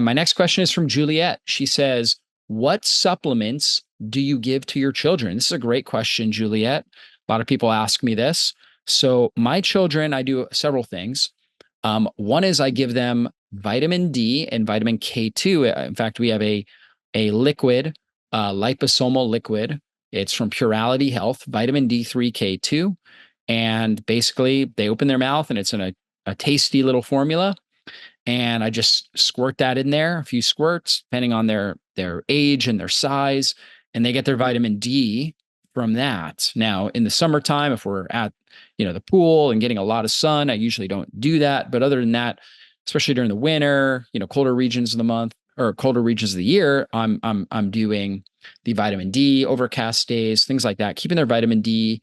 And my next question is from Juliet. She says, what supplements do you give to your children? This is a great question, Juliet. A lot of people ask me this. So my children, I do several things. One is I give them vitamin D and vitamin K2. In fact, we have a liquid, liposomal liquid. It's from Purality Health, vitamin D3, K2. And basically they open their mouth and it's in a tasty little formula. And I just squirt that in there, a few squirts, depending on their age and their size, and they get their vitamin D from that. Now, in the summertime, if we're at, the pool and getting a lot of sun, I usually don't do that. But other than that, especially during the winter, colder regions of the month or colder regions of the year, I'm doing the vitamin D, overcast days, things like that, keeping their vitamin D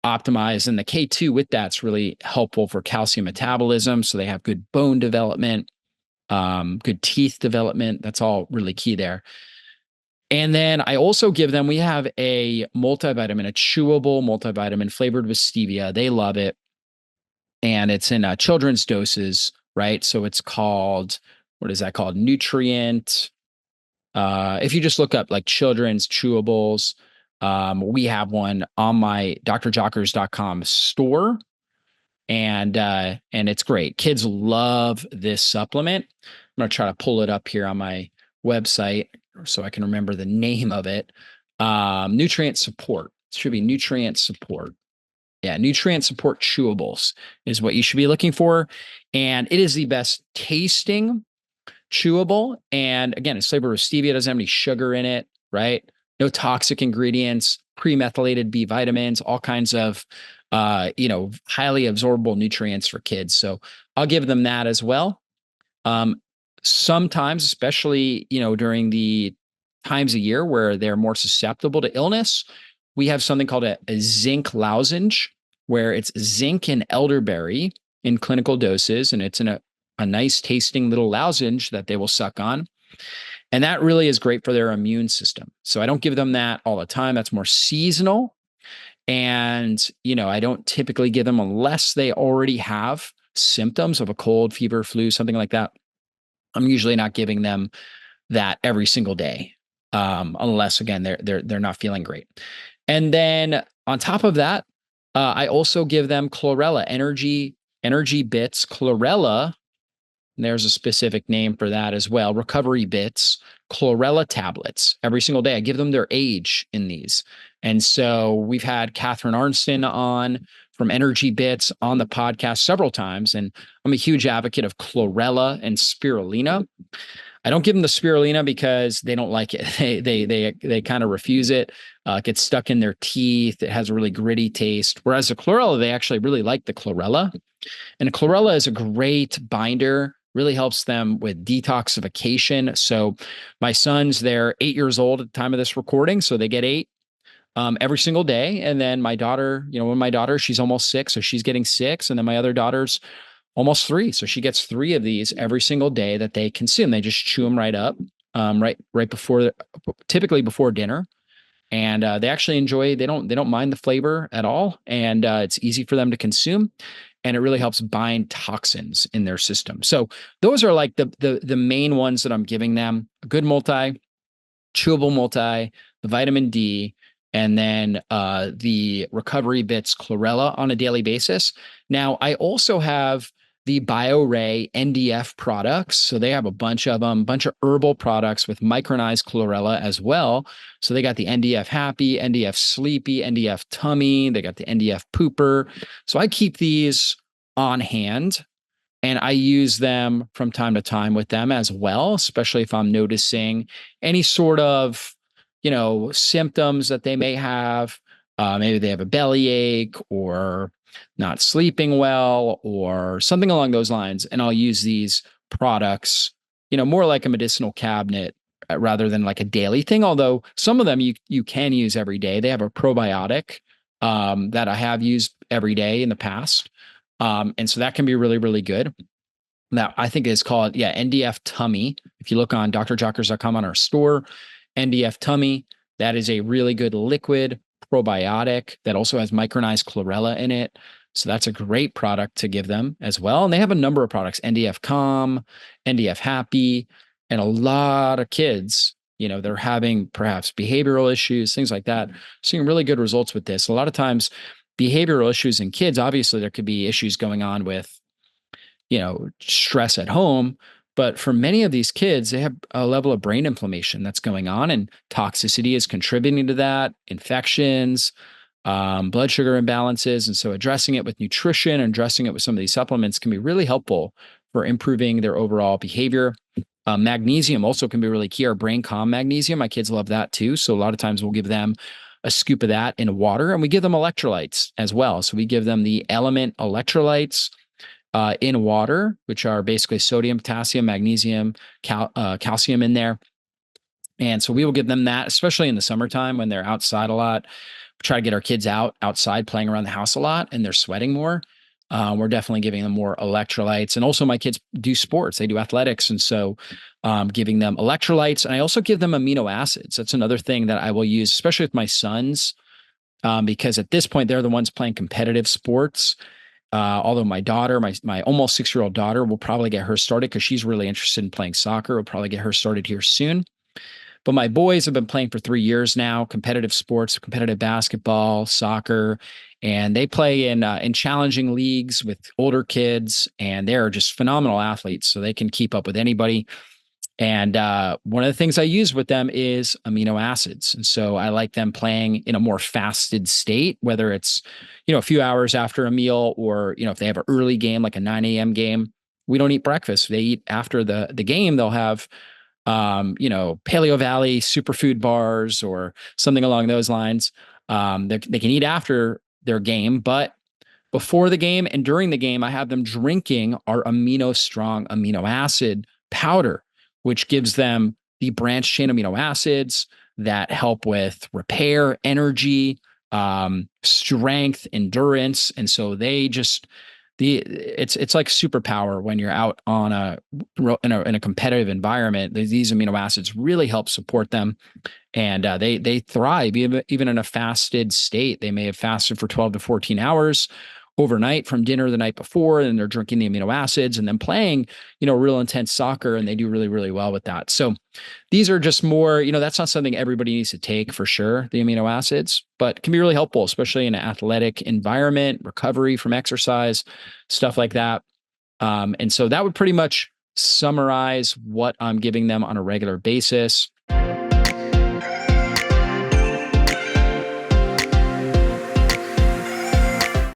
optimized. And the K2 with that's really helpful for calcium metabolism. So they have good bone development, good teeth development. That's all really key there. And then I also give them, we have a multivitamin, a chewable multivitamin flavored with stevia. They love it. And it's in children's doses, right? So it's called, what is that called? Nutrient. If you just look up like children's chewables, we have one on my drjockers.com store. And it's great. Kids love this supplement. I'm going to try to pull it up here on my website so I can remember the name of it. Nutrient support. It should be nutrient support. Yeah, nutrient support chewables is what you should be looking for. And it is the best tasting chewable. And again, it's flavored with stevia. It doesn't have any sugar in it, right? No toxic ingredients, pre-methylated B vitamins, all kinds of, highly absorbable nutrients for kids. So I'll give them that as well. Sometimes, especially, during the times of year where they're more susceptible to illness, we have something called a zinc lozenge, where it's zinc and elderberry in clinical doses. And it's in a nice tasting little lozenge that they will suck on. And that really is great for their immune system. So I don't give them that all the time. That's more seasonal. And, I don't typically give them unless they already have symptoms of a cold, fever, flu, something like that. I'm usually not giving them that every single day, unless again they're not feeling great. And then on top of that, I also give them Chlorella energy bits. Chlorella, and there's a specific name for that as well. Recovery bits, Chlorella tablets every single day. I give them their age in these. And so we've had Catherine Arnston on from Energy Bits on the podcast several times. And I'm a huge advocate of Chlorella and spirulina. I don't give them the spirulina because they don't like it. They kind of refuse it. It gets stuck in their teeth. It has a really gritty taste. Whereas the Chlorella, they actually really like the Chlorella. And Chlorella is a great binder, really helps them with detoxification. So my sons, they're 8 years old at the time of this recording. So they get 8 every single day. And then my daughter, she's almost 6. So she's getting 6. And then my other daughter's almost 3. So she gets 3 of these every single day that they consume. They just chew them right up, right before, typically before dinner. And they actually enjoy, they don't mind the flavor at all. And it's easy for them to consume. And it really helps bind toxins in their system. So those are like the main ones that I'm giving them. A good chewable multi, the vitamin D, and then the Recovery Bits Chlorella on a daily basis. Now, I also have the Bio Ray NDF products. So they have a bunch of them, bunch of herbal products with micronized chlorella as well. So they got the NDF Happy, NDF Sleepy, NDF Tummy. They got the NDF Pooper. So I keep these on hand and I use them from time to time with them as well, especially if I'm noticing any sort of, symptoms that they may have. Maybe they have a bellyache or not sleeping well or something along those lines. And I'll use these products, more like a medicinal cabinet rather than like a daily thing. Although some of them you can use every day. They have a probiotic that I have used every day in the past. And so that can be really, really good. Now I think it's called, NDF Tummy. If you look on drjockers.com on our store, NDF Tummy, that is a really good liquid probiotic that also has micronized chlorella in it. So that's a great product to give them as well. And they have a number of products, NDF Calm, NDF Happy. And a lot of kids, they're having perhaps behavioral issues, things like that, seeing really good results with this. A lot of times, behavioral issues in kids, obviously, there could be issues going on with, stress at home. But for many of these kids, they have a level of brain inflammation that's going on, and toxicity is contributing to that, infections, blood sugar imbalances. And so addressing it with nutrition and addressing it with some of these supplements can be really helpful for improving their overall behavior. Magnesium also can be really key. Our brain calm magnesium, my kids love that too. So a lot of times we'll give them a scoop of that in water, and we give them electrolytes as well. So we give them the element electrolytes in water, which are basically sodium, potassium, magnesium, calcium in there. And so we will give them that, especially in the summertime when they're outside a lot. We try to get our kids outside playing around the house a lot and they're sweating more. We're definitely giving them more electrolytes. And also my kids do sports, they do athletics. And so giving them electrolytes. And I also give them amino acids. That's another thing that I will use, especially with my sons, because at this point, they're the ones playing competitive sports. Although my daughter, my almost 6-year-old daughter, will probably get her started because she's really interested in playing soccer. We'll probably get her started here soon. But my boys have been playing for 3 years now, competitive sports, competitive basketball, soccer, and they play in challenging leagues with older kids, and they're just phenomenal athletes. So they can keep up with anybody. And one of the things I use with them is amino acids. And so I like them playing in a more fasted state, whether it's, a few hours after a meal or, if they have an early game, like a 9 a.m. game, we don't eat breakfast. They eat after the game. They'll have, Paleo Valley superfood bars or something along those lines. They can eat after their game, but before the game and during the game, I have them drinking our strong amino acid powder, which gives them the branched chain amino acids that help with repair, energy, strength, endurance. And so they just, it's like superpower when you're out in a competitive environment. These amino acids really help support them, and they thrive even in a fasted state. They may have fasted for 12 to 14 hours overnight from dinner the night before, and they're drinking the amino acids and then playing, real intense soccer, and they do really, really well with that. So these are just more, that's not something everybody needs to take for sure, the amino acids, but can be really helpful, especially in an athletic environment, recovery from exercise, stuff like that. And so that would pretty much summarize what I'm giving them on a regular basis.